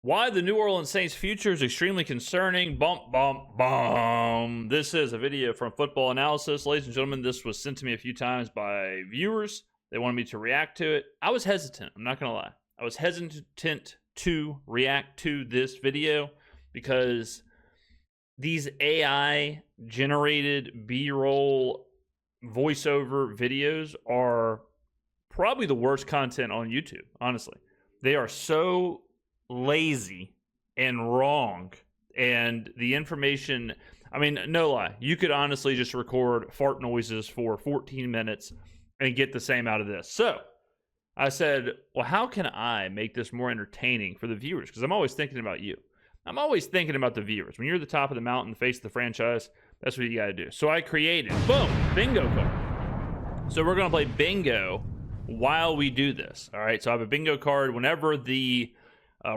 Why the New Orleans Saints future is extremely concerning. Bump, bump, bump. This is a video from Football Analysis. Ladies and gentlemen, this was sent to me a few times by viewers. They wanted me to react to it. I was hesitant. I'm not going to lie. I was hesitant to react to this video because these AI-generated B-roll voiceover videos are probably the worst content on YouTube, honestly. They are so lazy and wrong, and the information, I mean, no lie, you could honestly just record fart noises for 14 minutes and get the same out of this. So I said, well, how can I make this more entertaining for the viewers? Because I'm always thinking about you. I'm always thinking about the viewers. When you're at the top of the mountain, face of the franchise, that's what you got to do. So I created, boom, bingo card. So we're going to play bingo while we do this. All right, so I have a bingo card. Whenever the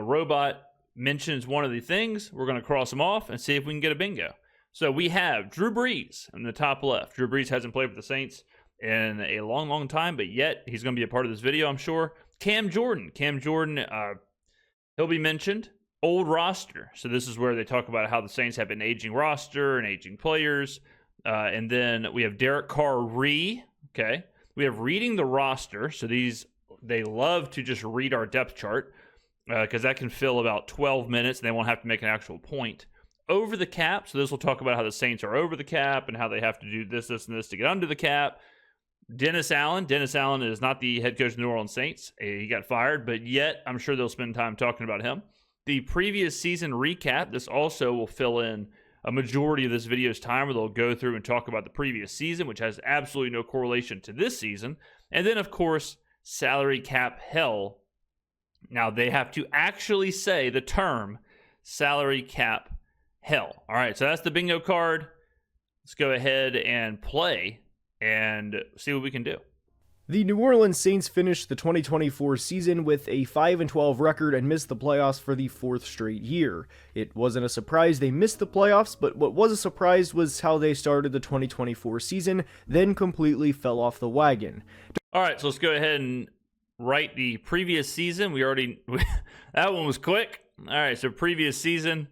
robot mentions one of the things, we're going to cross them off and see if we can get a bingo. So we have Drew Brees in the top left. Drew Brees hasn't played for the Saints in a long, long time, but yet he's going to be a part of this video, I'm sure. Cam Jordan, he'll be mentioned. Old roster. So this is where they talk about how the Saints have an aging roster and aging players. And then we have Derek Carr okay. We have reading the roster. So they love to just read our depth chart because that can fill about 12 minutes and they won't have to make an actual point. Over the cap. So this will talk about how the Saints are over the cap and how they have to do this, and this to get under the cap. Dennis Allen. Dennis Allen is not the head coach of the New Orleans Saints. He got fired, but yet I'm sure they'll spend time talking about him. The previous season recap. This also will fill in a majority of this video's time where they'll go through and talk about the previous season, which has absolutely no correlation to this season. And then, of course, salary cap hell. Now, they have to actually say the term salary cap hell. All right, so that's the bingo card. Let's go ahead and play and see what we can do. The New Orleans Saints finished the 2024 season with a 5-12 record and missed the playoffs for the fourth straight year. It wasn't a surprise they missed the playoffs, but what was a surprise was how they started the 2024 season, then completely fell off the wagon. All right, so let's go ahead and write the previous season. That one was quick. All right, so previous season.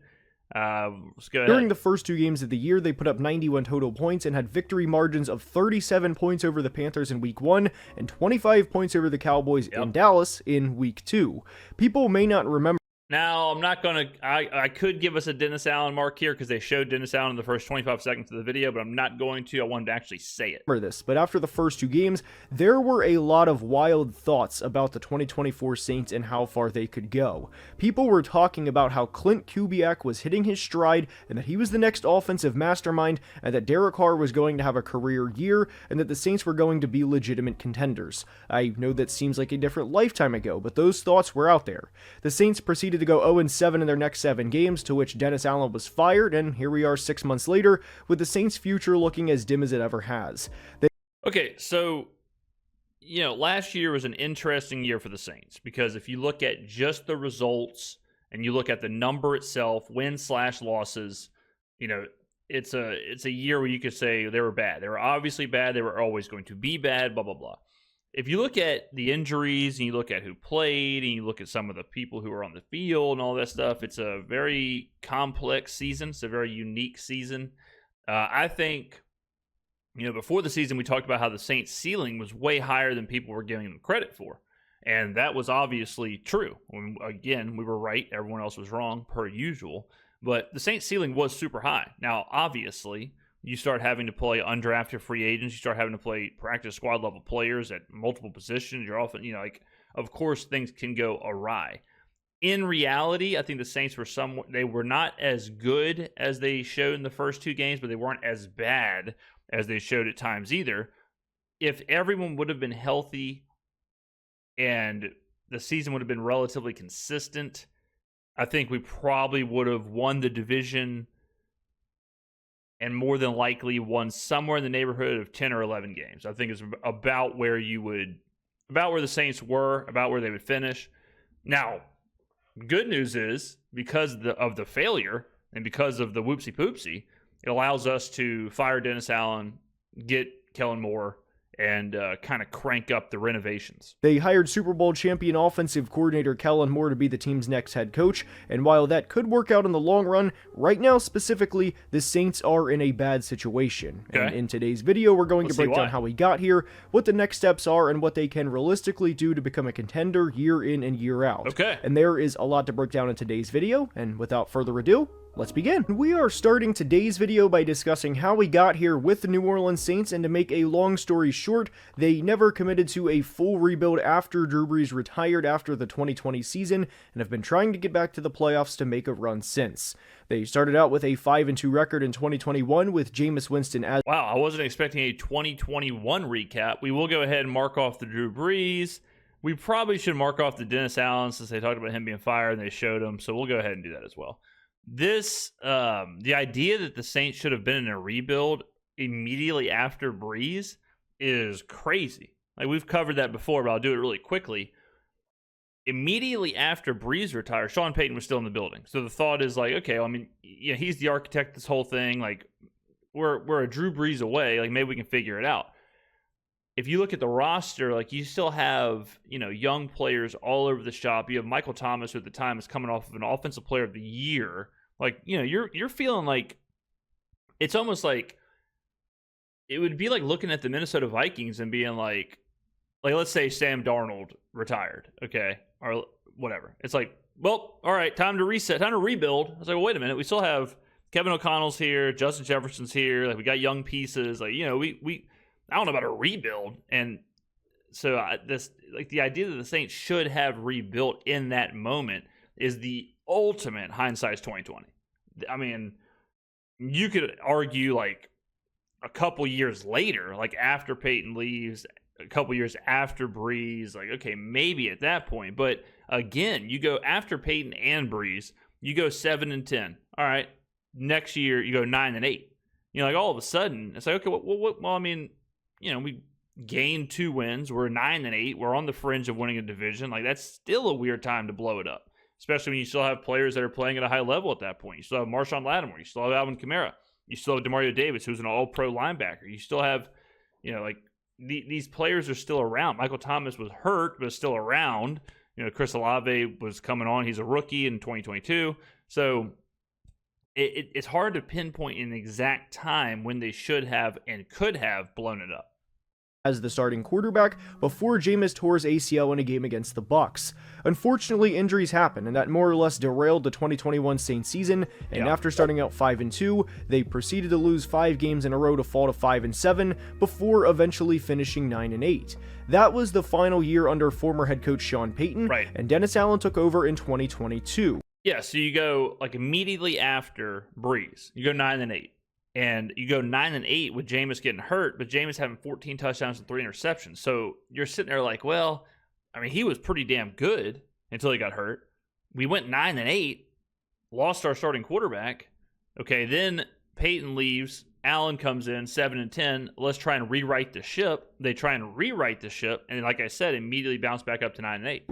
Let's go ahead. During the first two games of the year, they put up 91 total points and had victory margins of 37 points over the Panthers in Week 1 and 25 points over the Cowboys in Dallas in Week 2. People may not remember. Now, I'm not going to, I could give us a Dennis Allen mark here because they showed Dennis Allen in the first 25 seconds of the video, but I'm not going to. I wanted to actually say it. This, but after the first two games, there were a lot of wild thoughts about the 2024 Saints and how far they could go. People were talking about how Clint Kubiak was hitting his stride and that he was the next offensive mastermind and that Derek Carr was going to have a career year and that the Saints were going to be legitimate contenders. I know that seems like a different lifetime ago, but those thoughts were out there. The Saints proceeded to go 0-7 in their next 7 games, to which Dennis Allen was fired, and here we are 6 months later with the Saints' future looking as dim as it ever has. Okay, so, last year was an interesting year for the Saints because if you look at just the results and you look at the number itself, wins/losses, it's a year where you could say they were bad. They were obviously bad. They were always going to be bad, blah, blah, blah. If you look at the injuries and you look at who played and you look at some of the people who were on the field and all that stuff, it's a very complex season. It's a very unique season. I think, before the season, we talked about how the Saints' ceiling was way higher than people were giving them credit for. And that was obviously true. Again, we were right. Everyone else was wrong, per usual. But the Saints' ceiling was super high. Now, obviously, you start having to play undrafted free agents. You start having to play practice squad level players at multiple positions. You're often, of course, things can go awry. In reality, I think the Saints they were not as good as they showed in the first 2 games, but they weren't as bad as they showed at times either. If everyone would have been healthy and the season would have been relatively consistent, I think we probably would have won the division and more than likely won somewhere in the neighborhood of 10 or 11 games. I think it's about where the Saints were, about where they would finish. Now, good news is, because of the failure and because of the whoopsie-poopsie, it allows us to fire Dennis Allen, get Kellen Moore, and kind of crank up the renovations. They hired Super Bowl champion offensive coordinator Kellen Moore to be the team's next head coach, and while that could work out in the long run, right now specifically, the Saints are in a bad situation. Okay. And in today's video, we're going to break down how we got here, what the next steps are, and what they can realistically do to become a contender year in and year out. Okay. And there is a lot to break down in today's video, and without further ado, let's begin. We are starting today's video by discussing how we got here with the New Orleans Saints, and to make a long story short, they never committed to a full rebuild after Drew Brees retired after the 2020 season, and have been trying to get back to the playoffs to make a run since. They started out with a 5-2 record in 2021 with Jameis Winston as... Wow, I wasn't expecting a 2021 recap. We will go ahead and mark off the Drew Brees. We probably should mark off the Dennis Allen since they talked about him being fired and they showed him, so we'll go ahead and do that as well. This, the idea that the Saints should have been in a rebuild immediately after Brees is crazy. Like, we've covered that before, but I'll do it really quickly. Immediately after Brees retired, Sean Payton was still in the building. So the thought is like, okay, well, I mean, yeah, he's the architect of this whole thing. Like, we're a Drew Brees away. Like, maybe we can figure it out. If you look at the roster, like, you still have, young players all over the shop. You have Michael Thomas, who at the time is coming off of an Offensive Player of the Year. Like, you're feeling like it's almost like it would be like looking at the Minnesota Vikings and being like let's say Sam Darnold retired, okay, or whatever. It's like, well, all right, time to reset, time to rebuild. I was like, well, wait a minute, we still have Kevin O'Connell's here, Justin Jefferson's here, like, we got young pieces, like, we I don't know about a rebuild. And so the idea that the Saints should have rebuilt in that moment is the ultimate hindsight's 2020. I mean, you could argue like a couple years later, like after Peyton leaves, a couple years after Brees, like, okay, maybe at that point. But again, you go after Peyton and Brees, you go 7-10. All right, next year you go 9-8. Like, all of a sudden it's like, okay, well, I mean, we gained 2 wins. We're 9-8. We're on the fringe of winning a division. Like, that's still a weird time to blow it up, especially when you still have players that are playing at a high level at that point. You still have Marshawn Lattimore. You still have Alvin Kamara. You still have Demario Davis, who's an all-pro linebacker. You still have, these players are still around. Michael Thomas was hurt, but still around. Chris Olave was coming on. He's a rookie in 2022. So it's hard to pinpoint an exact time when they should have and could have blown it up as the starting quarterback before Jameis tore his ACL in a game against the Bucs. Unfortunately, injuries happened, and that more or less derailed the 2021 Saints season, and after starting out 5-2, they proceeded to lose 5 games in a row to fall to 5-7, before eventually finishing 9-8. That was the final year under former head coach Sean Payton, right, and Dennis Allen took over in 2022. Yeah, so you go, like, immediately after Brees, you go 9-8. And you go 9-8 with Jameis getting hurt, but Jameis having 14 touchdowns and 3 interceptions. So you're sitting there like, well, I mean, he was pretty damn good until he got hurt. We went 9-8, lost our starting quarterback. Okay, then Peyton leaves. Allen comes in, 7-10. Let's try and rewrite the ship. They try and rewrite the ship, and like I said, immediately bounce back up to 9-8.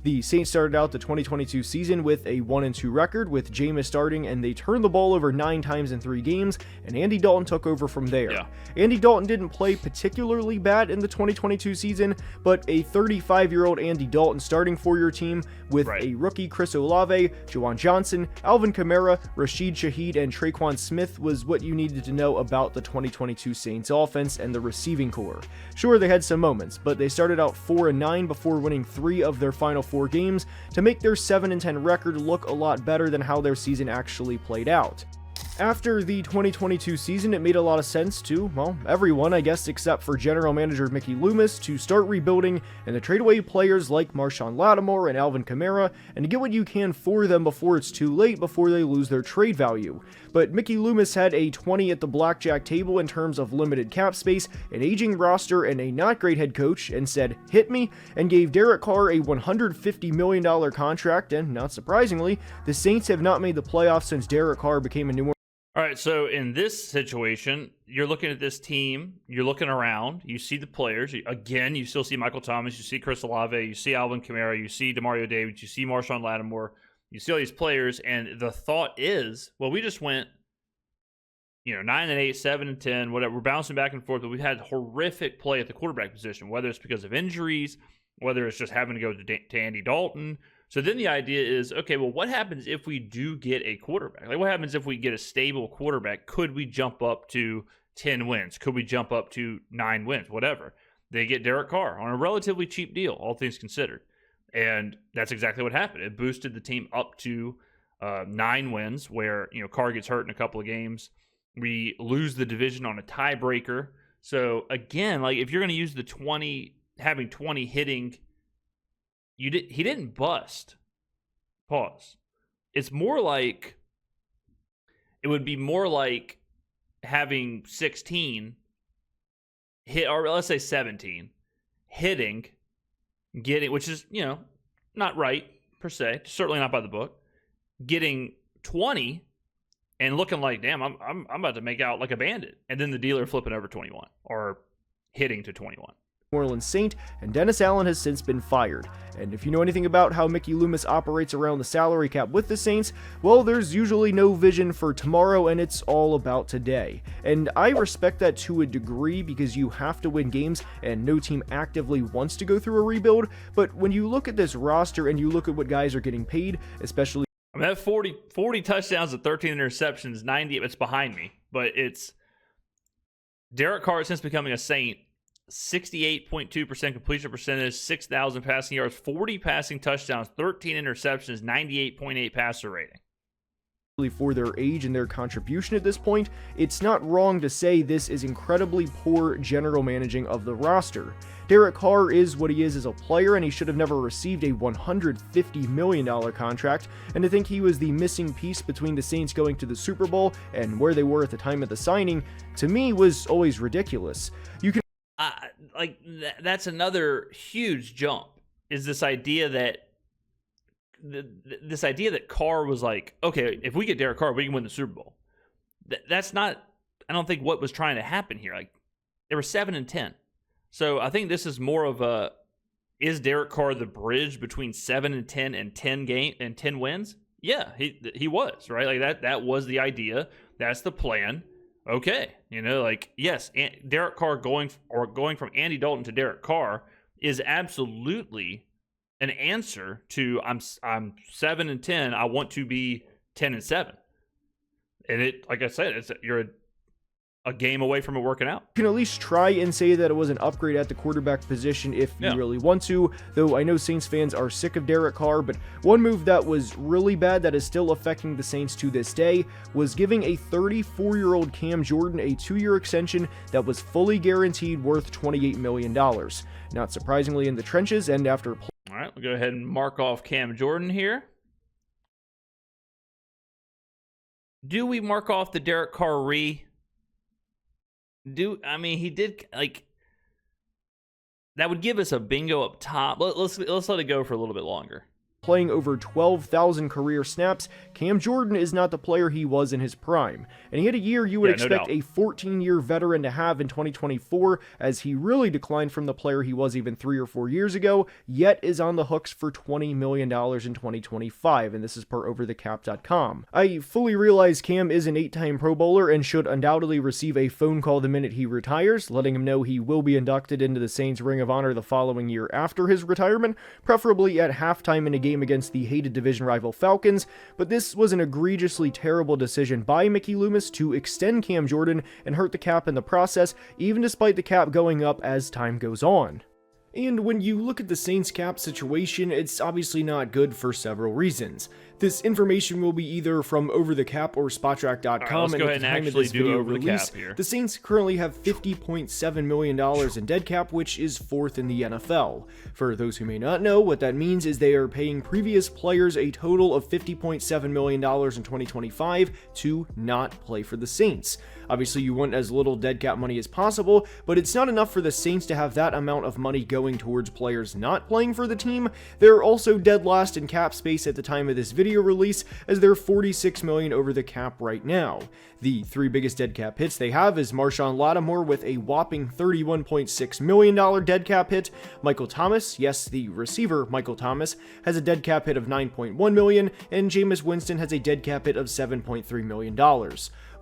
The Saints started out the 2022 season with a 1-2 record with Jameis starting, and they turned the ball over 9 times in 3 games, and Andy Dalton took over from there. Yeah. Andy Dalton didn't play particularly bad in the 2022 season, but a 35-year-old Andy Dalton starting for your team with a rookie Chris Olave, Juwan Johnson, Alvin Kamara, Rashid Shaheed, and Traquan Smith was what you needed to know about the 2022 Saints offense and the receiving core. Sure, they had some moments, but they started out 4-9 before winning 3 of their final 4 games to make their 7-10 record look a lot better than how their season actually played out. After the 2022 season, it made a lot of sense to, well, everyone, I guess, except for general manager Mickey Loomis, to start rebuilding and to trade away players like Marshawn Lattimore and Alvin Kamara, and to get what you can for them before it's too late, before they lose their trade value. But Mickey Loomis had a 20 at the blackjack table in terms of limited cap space, an aging roster, and a not great head coach, and said, hit me, and gave Derek Carr a $150 million contract, and not surprisingly, the Saints have not made the playoffs since Derek Carr became a New Orleans. All right, so in this situation, you're looking at this team, you're looking around, you see the players. Again, you still see Michael Thomas, you see Chris Olave, you see Alvin Kamara, you see Demario Davis, you see Marshawn Lattimore, you see all these players, and the thought is, well, we just went, 9-8, 7-10, whatever. We're bouncing back and forth, but we've had horrific play at the quarterback position, whether it's because of injuries, whether it's just having to go to Andy Dalton. So then the idea is, okay, well, what happens if we do get a quarterback? Like, what happens if we get a stable quarterback? Could we jump up to 10 wins? Could we jump up to 9 wins? Whatever. They get Derek Carr on a relatively cheap deal, all things considered. And that's exactly what happened. It boosted the team up to 9 wins, where Carr gets hurt in a couple of games. We lose the division on a tiebreaker. So again, like, if you're going to use the having 20 hitting, he didn't bust. Pause. It's more like, it would be more like having 16 hit, or let's say 17 hitting, getting, which is not right per se, certainly not by the book, getting 20 and looking like, damn, I'm about to make out like a bandit, and then the dealer flipping over 21 or hitting to 21. New Orleans Saint, and Dennis Allen has since been fired. And if you know anything about how Mickey Loomis operates around the salary cap with the Saints, well, there's usually no vision for tomorrow, and it's all about today. And I respect that to a degree, because you have to win games, and no team actively wants to go through a rebuild. But when you look at this roster and you look at what guys are getting paid, especially, I mean, that 40 touchdowns and 13 interceptions, 90, it's behind me, but it's Derek Carr since becoming a Saint. 68.2% completion percentage, 6,000 passing yards, 40 passing touchdowns, 13 interceptions, 98.8 passer rating. For their age and their contribution at this point, it's not wrong to say this is incredibly poor general managing of the roster. Derek Carr is what he is as a player, and he should have never received a $150 million contract, and to think he was the missing piece between the Saints going to the Super Bowl and where they were at the time of the signing, to me was always ridiculous. You can that's another huge jump, is this idea that Carr was like, okay, if we get Derek Carr, we can win the Super Bowl. That's not, I don't think, what was trying to happen here. Like, they were 7-10. So I think this is more of a, is Derek Carr the bridge between 7-10 and 10 wins? Yeah, he was, right? Like that was the idea. That's the plan. Okay, yes, Derek Carr going from Andy Dalton to Derek Carr is absolutely an answer to I'm 7-10. I want to be 10-7, and it, like I said, you're a game away from it working out. You can at least try and say that it was an upgrade at the quarterback position if you really want to, though I know Saints fans are sick of Derek Carr. But one move that was really bad that is still affecting the Saints to this day was giving a 34-year-old Cam Jordan a 2-year extension that was fully guaranteed, worth $28 million. Not surprisingly, in the trenches and after... All right, we'll go ahead and mark off Cam Jordan here. Do we mark off the Derek Carr he did, like, that would give us a bingo up top. Let's let it go for a little bit longer. Playing over 12,000 career snaps, Cam Jordan is not the player he was in his prime. And he had a year you would expect a 14-year veteran to have in 2024, as he really declined from the player he was even 3 or 4 years ago, yet is on the hooks for $20 million in 2025, and this is per overthecap.com. I fully realize Cam is an 8-time Pro Bowler and should undoubtedly receive a phone call the minute he retires, letting him know he will be inducted into the Saints Ring of Honor the following year after his retirement, preferably at halftime in a game against the hated division rival Falcons. But this was an egregiously terrible decision by Mickey Loomis to extend Cam Jordan and hurt the cap in the process, even despite the cap going up as time goes on. And when you look at the Saints cap situation, it's obviously not good for several reasons. This information will be either from OverTheCap or SpotTrack.com, and at the time of this video release, the Saints currently have $50.7 million in dead cap, which is 4th in the NFL. For those who may not know, what that means is they are paying previous players a total of $50.7 million in 2025 to not play for the Saints. Obviously, you want as little dead cap money as possible, but it's not enough for the Saints to have that amount of money going towards players not playing for the team. They're also dead last in cap space at the time of this video release, as they're $46 million over the cap right now. The 3 biggest dead cap hits they have is Marshawn Lattimore with a whopping $31.6 million dead cap hit. Michael Thomas, yes, the receiver Michael Thomas, has a dead cap hit of $9.1 million, and Jameis Winston has a dead cap hit of $7.3 million.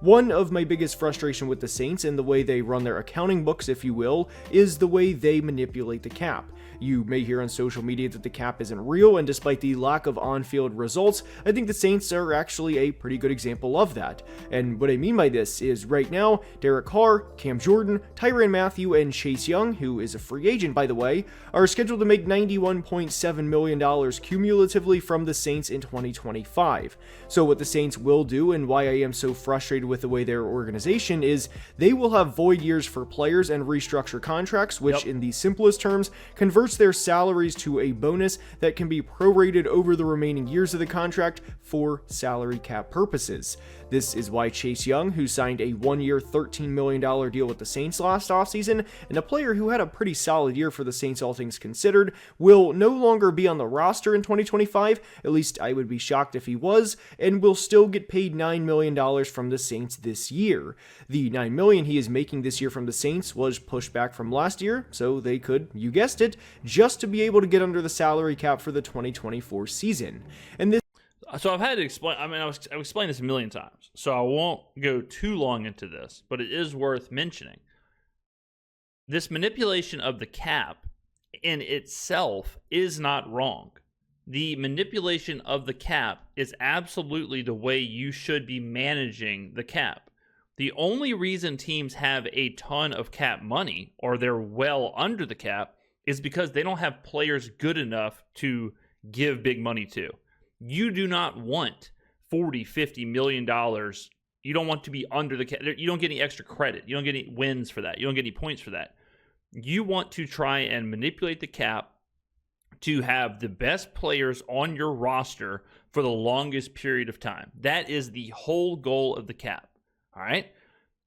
One of my biggest frustration with the Saints and the way they run their accounting books, if you will, is the way they manipulate the cap. You may hear on social media that the cap isn't real, and despite the lack of on-field results, I think the Saints are actually a pretty good example of that. And what I mean by this is right now, Derek Carr, Cam Jordan, Tyrann Mathieu, and Chase Young, who is a free agent by the way, are scheduled to make $91.7 million cumulatively from the Saints in 2025. So what the Saints will do, and why I am so frustrated with the way their organization is, they will have void years for players and restructure contracts, which in the simplest terms converts their salaries to a bonus that can be prorated over the remaining years of the contract for salary cap purposes. This is why Chase Young, who signed a one-year $13 million deal with the Saints last offseason, and a player who had a pretty solid year for the Saints all things considered, will no longer be on the roster in 2025, at least I would be shocked if he was, and will still get paid $9 million from the Saints this year. The $9 million he is making this year from the Saints was pushed back from last year, so they could, you guessed it, just to be able to get under the salary cap for the 2024 season. And this So I've had to explain, I've explained this a million times, so I won't go too long into this, but it is worth mentioning. This manipulation of the cap in itself is not wrong. The manipulation of the cap is absolutely the way you should be managing the cap. The only reason teams have a ton of cap money, or they're well under the cap, is because they don't have players good enough to give big money to. You do not want $40-50 million. You don't want to be under the cap. You don't get any extra credit. You don't get any wins for that. You don't get any points for that. You want to try and manipulate the cap to have the best players on your roster for the longest period of time. That is the whole goal of the cap. All right?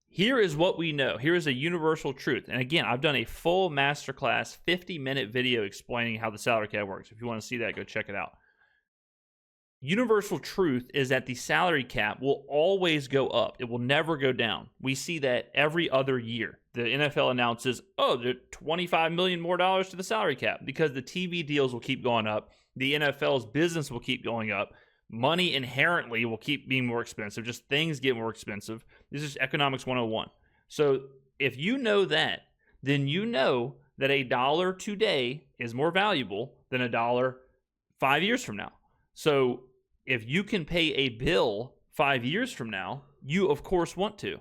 Here is what we know. Here is a universal truth. And again, I've done a full masterclass 50-minute video explaining how the salary cap works. If you want to see that, go check it out. Universal truth is that the salary cap will always go up. It will never go down. We see that every other year. The NFL announces, there's $25 million more to the salary cap because the TV deals will keep going up. The NFL's business will keep going up. Money inherently will keep being more expensive. Just things get more expensive. This is economics 101. So if you know that, then you know that a dollar today is more valuable than a dollar 5 years from now. So if you can pay a bill 5 years from now, you of course want to.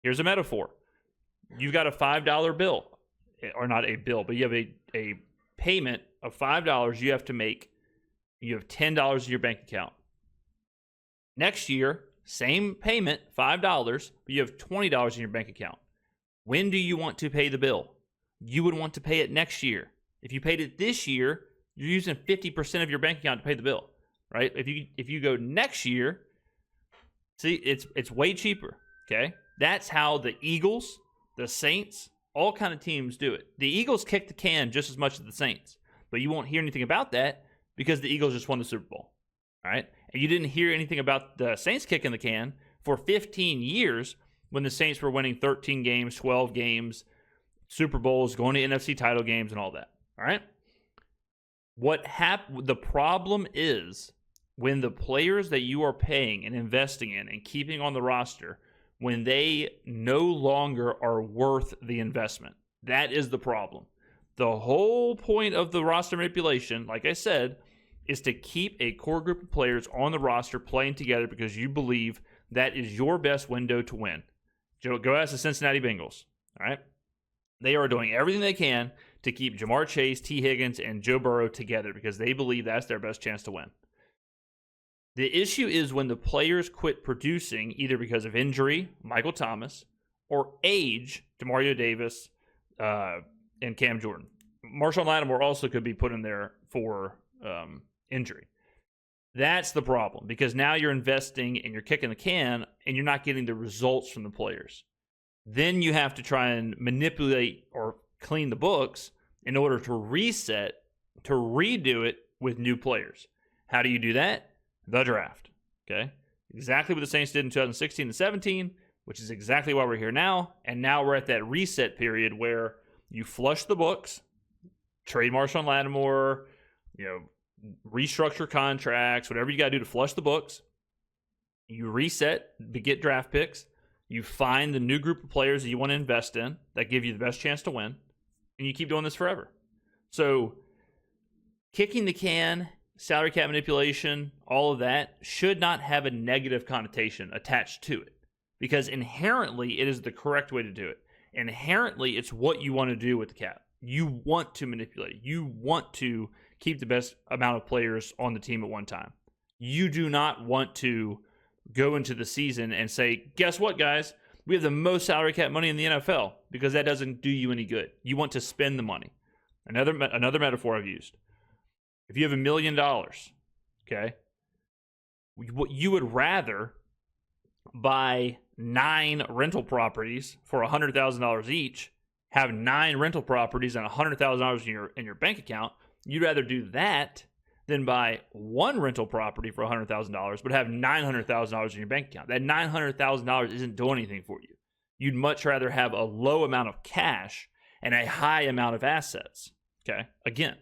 Here's a metaphor. You've got a $5 bill, or not a bill, but you have a payment of $5 you have to make. You have $10 in your bank account. Next year, same payment, $5, but you have $20 in your bank account. When do you want to pay the bill? You would want to pay it next year. If you paid it this year, you're using 50% of your bank account to pay the bill, right? If you go next year, see, it's way cheaper, okay? That's how the Eagles, the Saints, all kind of teams do it. The Eagles kick the can just as much as the Saints, but you won't hear anything about that because the Eagles just won the Super Bowl, all right? And you didn't hear anything about the Saints kicking the can for 15 years when the Saints were winning 13 games, 12 games, Super Bowls, going to NFC title games and all that, all right? The problem is when the players that you are paying and investing in and keeping on the roster, when they no longer are worth the investment. That is the problem. The whole point of the roster manipulation, like I said, is to keep a core group of players on the roster playing together because you believe that is your best window to win. Go ask the Cincinnati Bengals, all right? They are doing everything they can to keep Jamar Chase, T. Higgins, and Joe Burrow together because they believe that's their best chance to win. The issue is when the players quit producing either because of injury, Michael Thomas, or age, Demario Davis, and Cam Jordan. Marshawn Lattimore also could be put in there for injury. That's the problem because now you're investing and you're kicking the can and you're not getting the results from the players. Then you have to try and manipulate or clean the books in order to reset, to redo it with new players. How do you do that? The draft. Okay? Exactly what the Saints did in 2016 and 17, which is exactly why we're here now. And now we're at that reset period where you flush the books, trade Marshawn Lattimore, restructure contracts, whatever you got to do to flush the books. You reset, get draft picks. You find the new group of players that you want to invest in that give you the best chance to win, and you keep doing this forever. So kicking the can, salary cap manipulation, all of that should not have a negative connotation attached to it, because inherently it is the correct way to do it. Inherently, it's what you want to do with the cap. You want to manipulate it. You want to keep the best amount of players on the team at one time. You do not want to go into the season and say, guess what, guys? We have the most salary cap money in the NFL, because that doesn't do you any good. You want to spend the money. Another metaphor I've used. If you have $1 million, okay, you would rather buy 9 rental properties for $100,000 each, have 9 rental properties and $100,000 in your bank account. You'd rather do that than buy 1 rental property for $100,000, but have $900,000 in your bank account. That $900,000 isn't doing anything for you. You'd much rather have a low amount of cash and a high amount of assets. Okay, again,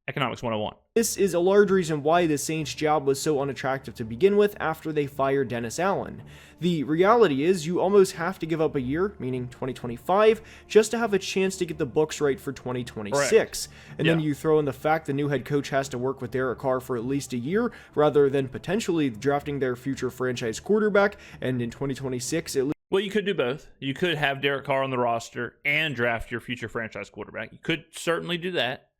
Economics 101. This is a large reason why the Saints' job was so unattractive to begin with after they fired Dennis Allen. The reality is you almost have to give up a year, meaning 2025, just to have a chance to get the books right for 2026. Correct. And then you throw in the fact the new head coach has to work with Derek Carr for at least a year, rather than potentially drafting their future franchise quarterback, and in 2026 at least. Well, you could do both. You could have Derek Carr on the roster and draft your future franchise quarterback. You could certainly do that.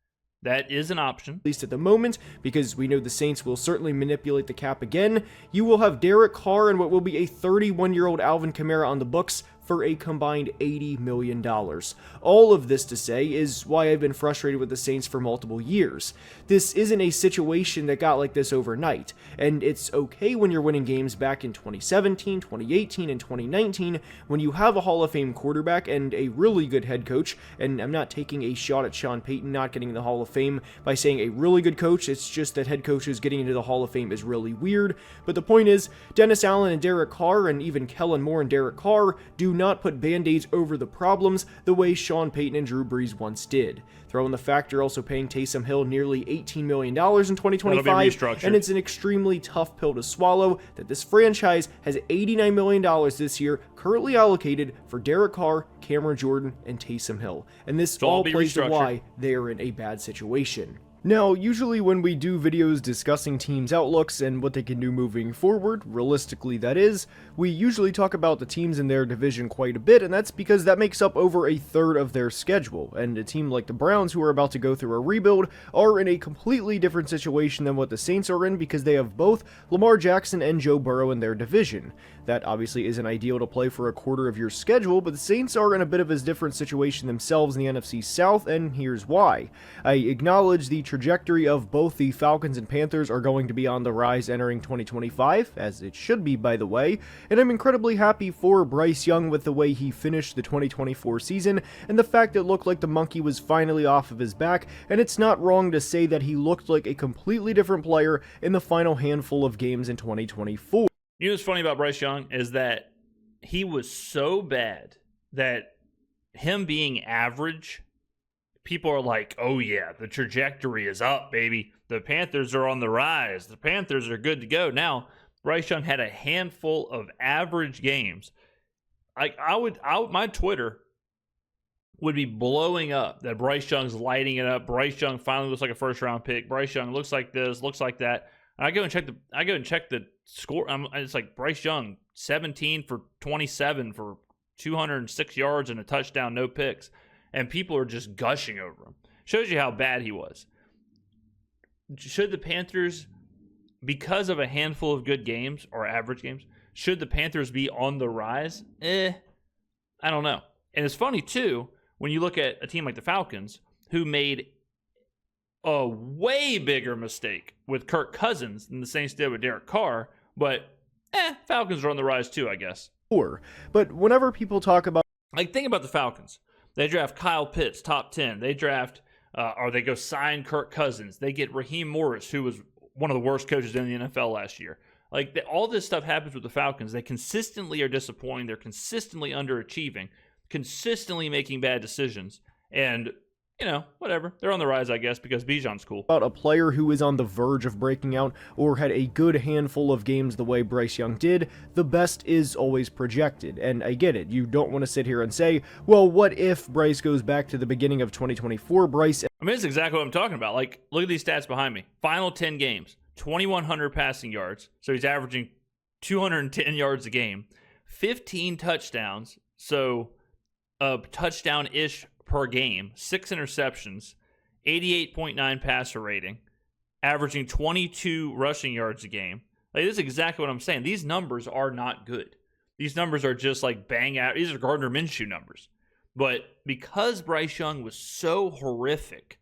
That is an option. At least at the moment, because we know the Saints will certainly manipulate the cap again. You will have Derek Carr and what will be a 31-year-old Alvin Kamara on the books for a combined $80 million. All of this to say is why I've been frustrated with the Saints for multiple years. This isn't a situation that got like this overnight, and it's okay when you're winning games back in 2017, 2018, and 2019 when you have a Hall of Fame quarterback and a really good head coach, and I'm not taking a shot at Sean Payton not getting in the Hall of Fame by saying a really good coach, it's just that head coaches getting into the Hall of Fame is really weird, but the point is, Dennis Allen and Derek Carr, and even Kellen Moore and Derek Carr, do not put band-aids over the problems the way Sean Payton and Drew Brees once did. Throw in the fact you're also paying Taysom Hill nearly $18 million in 2025, and it's an extremely tough pill to swallow that this franchise has $89 million this year currently allocated for Derek Carr, Cameron Jordan, and Taysom Hill. And this all plays to why they are in a bad situation. Now, usually when we do videos discussing teams' outlooks and what they can do moving forward, realistically that is, we usually talk about the teams in their division quite a bit, and that's because that makes up over a third of their schedule, and a team like the Browns, who are about to go through a rebuild, are in a completely different situation than what the Saints are in because they have both Lamar Jackson and Joe Burrow in their division. That obviously isn't ideal to play for a quarter of your schedule, but the Saints are in a bit of a different situation themselves in the NFC South, and here's why. I acknowledge the trajectory of both the Falcons and Panthers are going to be on the rise entering 2025, as it should be, by the way, and I'm incredibly happy for Bryce Young with the way he finished the 2024 season, and the fact it looked like the monkey was finally off of his back, and it's not wrong to say that he looked like a completely different player in the final handful of games in 2024. You know what's funny about Bryce Young is that he was so bad that him being average, people are like, oh yeah, the trajectory is up, baby. The Panthers are on the rise. The Panthers are good to go. Now, Bryce Young had a handful of average games. My Twitter would be blowing up that Bryce Young's lighting it up. Bryce Young finally looks like a first-round pick. Bryce Young looks like this, looks like that. And I go and check the score. It's like Bryce Young, 17 for 27 for 206 yards and a touchdown, no picks. And people are just gushing over him. Shows you how bad he was. Should the Panthers, because of a handful of good games or average games, should the Panthers be on the rise? I don't know. And it's funny, too, when you look at a team like the Falcons, who made a way bigger mistake with Kirk Cousins than the Saints did with Derek Carr, but Falcons are on the rise too, I guess. But whenever people talk about, think about the Falcons. They draft Kyle Pitts, top 10. They draft, or they go sign Kirk Cousins. They get Raheem Morris, who was one of the worst coaches in the NFL last year. All this stuff happens with the Falcons. They consistently are disappointing. They're consistently underachieving, consistently making bad decisions. And whatever. They're on the rise, I guess, because Bijan's cool. About a player who is on the verge of breaking out or had a good handful of games the way Bryce Young did, the best is always projected. And I get it. You don't want to sit here and say, well, what if Bryce goes back to the beginning of 2024? Bryce. I mean, it's exactly what I'm talking about. Like, look at these stats behind me. Final 10 games, 2,100 passing yards. So he's averaging 210 yards a game, 15 touchdowns. So a touchdown-ish per game, 6 interceptions, 88.9 passer rating, averaging 22 rushing yards a game. Like, this is exactly what I'm saying. These numbers are not good. These numbers are just like bang out. These are Gardner Minshew numbers. But because Bryce Young was so horrific,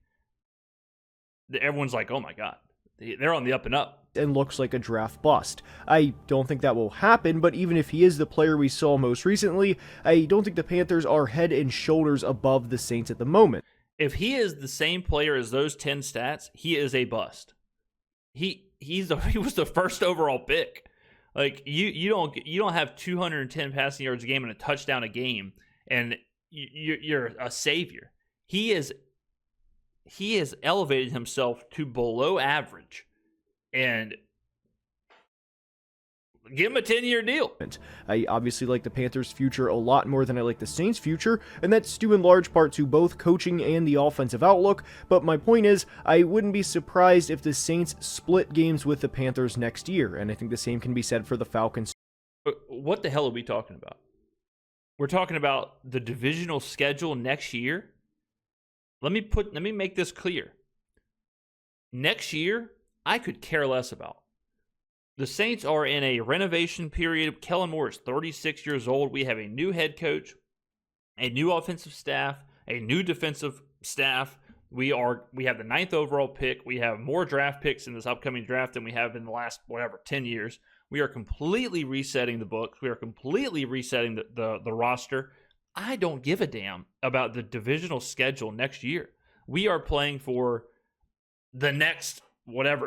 everyone's like, oh my God, they're on the up and up. And looks like a draft bust. I don't think that will happen, but even if he is the player we saw most recently, I don't think the Panthers are head and shoulders above the Saints at the moment. If he is the same player as those 10 stats, he is a bust. He was the first overall pick. Like, you don't have 210 passing yards a game and a touchdown a game, and you're a savior. He has elevated himself to below average. And give him a 10-year deal. I obviously like the Panthers' future a lot more than I like the Saints' future, and that's due in large part to both coaching and the offensive outlook, but my point is, I wouldn't be surprised if the Saints split games with the Panthers next year, and I think the same can be said for the Falcons. What the hell are we talking about? We're talking about the divisional schedule next year? Let me make this clear. Next year, I could care less about. The Saints are in a renovation period. Kellen Moore is 36 years old. We have a new head coach, a new offensive staff, a new defensive staff. We have the 9th overall pick. We have more draft picks in this upcoming draft than we have in the last, 10 years. We are completely resetting the books. We are completely resetting the roster. I don't give a damn about the divisional schedule next year. We are playing for the next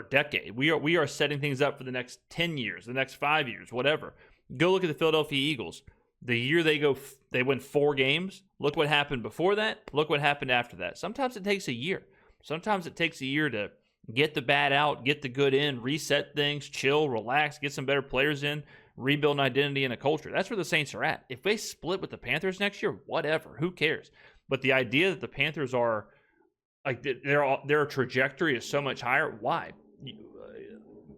decade. We are setting things up for the next 10 years, the next 5 years, whatever. Go look at the Philadelphia Eagles. The year they win 4 games. Look what happened before that. Look what happened after that. Sometimes it takes a year. Sometimes it takes a year to get the bad out, get the good in, reset things, chill, relax, get some better players in, rebuild an identity and a culture. That's where the Saints are at. If they split with the Panthers next year, whatever, who cares? But the idea that the Panthers are like their trajectory is so much higher. Why?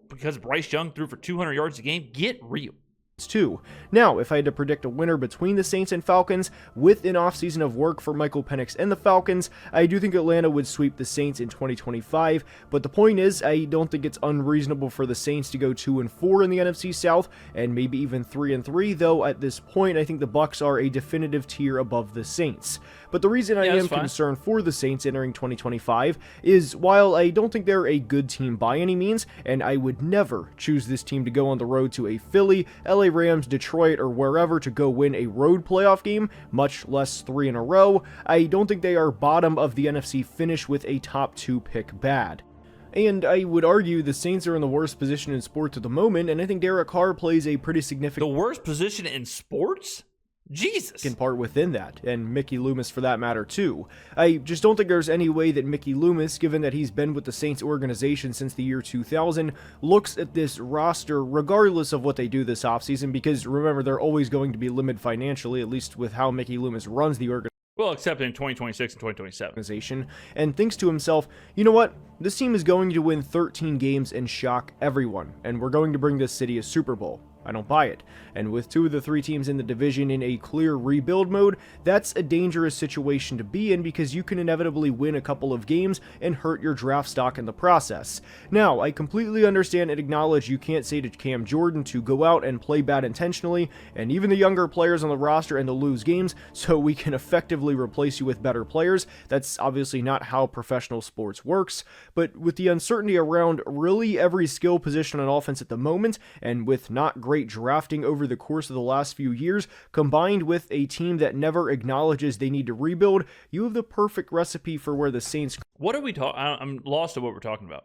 Because Bryce Young threw for 200 yards a game. Get real. Too. Now, if I had to predict a winner between the Saints and Falcons, with an offseason of work for Michael Penix and the Falcons, I do think Atlanta would sweep the Saints in 2025, but the point is, I don't think it's unreasonable for the Saints to go 2-4 in the NFC South, and maybe even 3-3, though at this point, I think the Bucs are a definitive tier above the Saints. But the reason I am concerned for the Saints entering 2025 is, while I don't think they're a good team by any means, and I would never choose this team to go on the road to a Philly, LA Rams, Detroit, or wherever to go win a road playoff game, much less 3 in a row, I don't think they are bottom of the NFC finish with a top 2 pick bad. And I would argue the Saints are in the worst position in sports at the moment, and I think Derek Carr plays a pretty significant... The worst position in sports? Jesus. Can part within that, and Mickey Loomis for that matter too. I just don't think there's any way that Mickey Loomis, given that he's been with the Saints organization since the year 2000, looks at this roster regardless of what they do this offseason, because remember, they're always going to be limited financially, at least with how Mickey Loomis runs the organization. Well, except in 2026 and 2027. And thinks to himself, you know what? This team is going to win 13 games and shock everyone, and we're going to bring this city a Super Bowl. I don't buy it. And with 2 of the 3 teams in the division in a clear rebuild mode, that's a dangerous situation to be in because you can inevitably win a couple of games and hurt your draft stock in the process. Now, I completely understand and acknowledge you can't say to Cam Jordan to go out and play bad intentionally, and even the younger players on the roster and to lose games so we can effectively replace you with better players. That's obviously not how professional sports works, but with the uncertainty around really every skill position on offense at the moment, and with not great drafting over the course of the last few years, combined with a team that never acknowledges they need to rebuild, you have the perfect recipe for where the Saints... What are we talking... I'm lost at what we're talking about.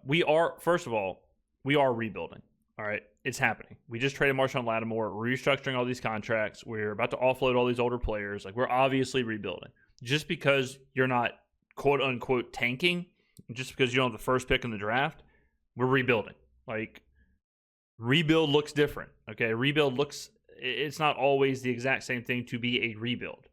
First of all, we are rebuilding. All right? It's happening. We just traded Marshawn Lattimore, restructuring all these contracts. We're about to offload all these older players. Like, we're obviously rebuilding. Just because you're not quote unquote tanking just because you don't have the first pick in the draft. We're rebuilding. Like, rebuild looks different. Okay, it's not always the exact same thing to be a rebuild.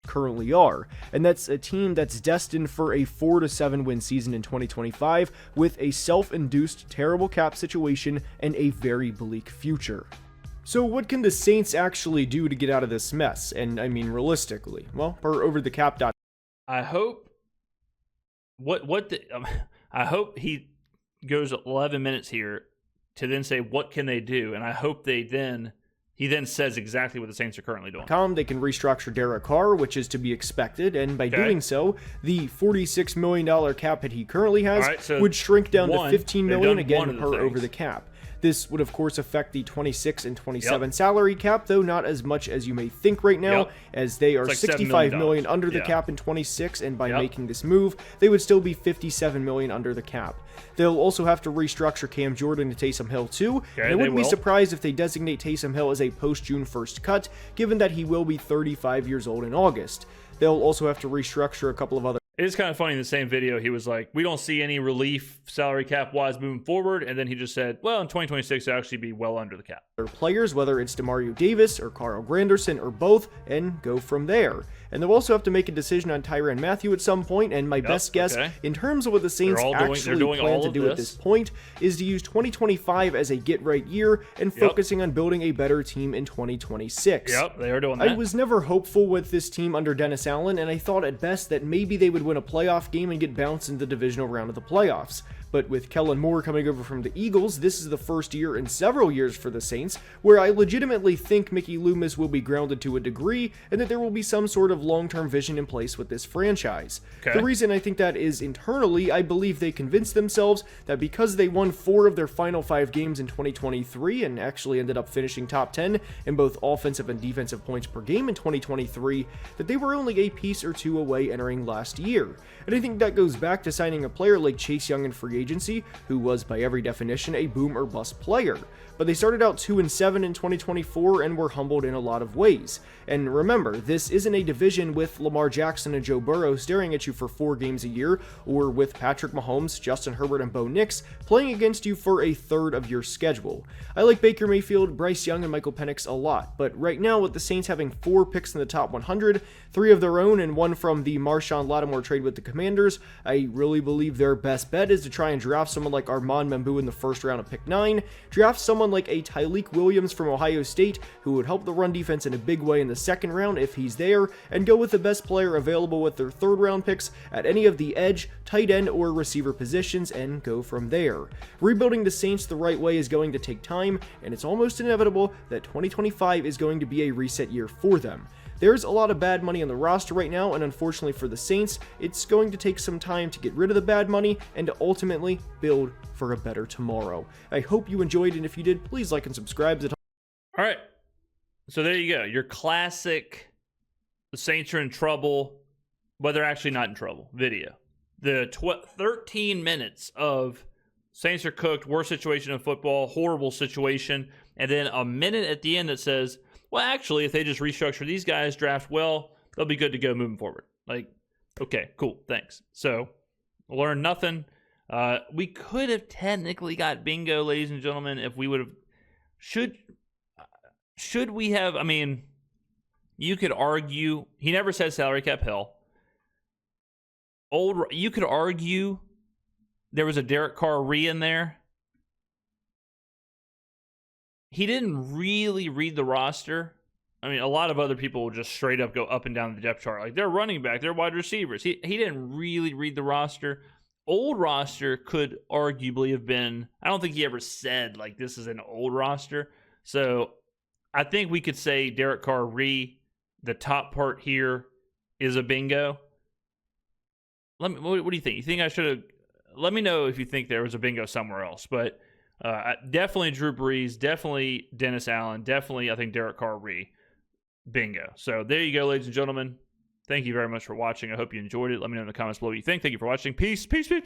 Currently are, and that's a team that's destined for a 4 to 7 win season in 2025 with a self-induced terrible cap situation and a very bleak future. So what can the Saints actually do to get out of this mess? And I mean realistically, well, per overthecap. I hope I hope he goes 11 minutes here to then say what can they do, and I hope he then says exactly what the Saints are currently doing. They can restructure Derek Carr, which is to be expected, and by doing so, the $46 million cap hit he currently has would shrink down to $15 million again per over the cap. This would, of course, affect the 26 and 27 salary cap, though not as much as you may think right now, as they are like $65 million under the cap in 26, and by making this move, they would still be $57 million under the cap. They'll also have to restructure Cam Jordan and Taysom Hill too, and I wouldn't be surprised if they designate Taysom Hill as a post-June 1st cut, given that he will be 35 years old in August. They'll also have to restructure a couple of other... It is kind of funny in the same video, he was like, we don't see any relief salary cap-wise moving forward, and then he just said, well, in 2026, it'll actually be well under the cap. Players, whether it's DeMario Davis or Carl Granderson or both, and go from there. And they'll also have to make a decision on Tyrann Mathieu at some point, and my best guess, in terms of what the Saints actually plan to do at this point, is to use 2025 as a get-right year and focusing on building a better team in 2026. Yep, they are doing that. I was never hopeful with this team under Dennis Allen, and I thought at best that maybe they would win a playoff game and get bounced in the divisional round of the playoffs. But with Kellen Moore coming over from the Eagles, this is the first year in several years for the Saints where I legitimately think Mickey Loomis will be grounded to a degree and that there will be some sort of long-term vision in place with this franchise. The reason I think that is internally, I believe they convinced themselves that because they won 4 of their final 5 games in 2023 and actually ended up finishing top 10 in both offensive and defensive points per game in 2023, that they were only a piece or 2 away entering last year. And I think that goes back to signing a player like Chase Young in free agency, who was by every definition a boom or bust player. But they started out 2-7 in 2024 and were humbled in a lot of ways. And remember, this isn't a division with Lamar Jackson and Joe Burrow staring at you for 4 games a year, or with Patrick Mahomes, Justin Herbert, and Bo Nix playing against you for a third of your schedule. I like Baker Mayfield, Bryce Young, and Michael Penix a lot, but right now with the Saints having 4 picks in the top 100, 3 of their own and 1 from the Marshawn Lattimore trade with the Commanders, I really believe their best bet is to try and draft someone like Armand Membou in the first round of pick 9, draft someone like a Tyleik Williams from Ohio State who would help the run defense in a big way in the second round if he's there, and go with the best player available with their third round picks at any of the edge, tight end, or receiver positions and go from there. Rebuilding the Saints the right way is going to take time, and it's almost inevitable that 2025 is going to be a reset year for them. There's a lot of bad money on the roster right now, and unfortunately for the Saints, it's going to take some time to get rid of the bad money and to ultimately build for a better tomorrow. I hope you enjoyed, and if you did, please like and subscribe. All right, so there you go. Your classic, the Saints are in trouble, but they're actually not in trouble video. The 13 minutes of Saints are cooked, worst situation in football, horrible situation, and then a minute at the end that says, well, actually, if they just restructure these guys, draft well, they'll be good to go moving forward. Like, okay, cool, thanks. So, learn nothing. We could have technically got bingo, ladies and gentlemen, if we would have. Should we have? I mean, you could argue. He never said salary cap hell. You could argue there was a Derek Carr in there. He didn't really read the roster. I mean, a lot of other people will just straight up go up and down the depth chart. Like, they're running back, they're wide receivers. He didn't really read the roster. Old roster could arguably have been, I don't think he ever said, like, this is an old roster. So I think we could say Derek Carr, the top part here is a bingo. What do you think? You think I should have, let me know if you think there was a bingo somewhere else. But definitely Drew Brees, definitely Dennis Allen, definitely I think Derek Carr, bingo. So there you go, ladies and gentlemen. Thank you very much for watching. I hope you enjoyed it. Let me know in the comments below what you think. Thank you for watching. Peace, peace, peace.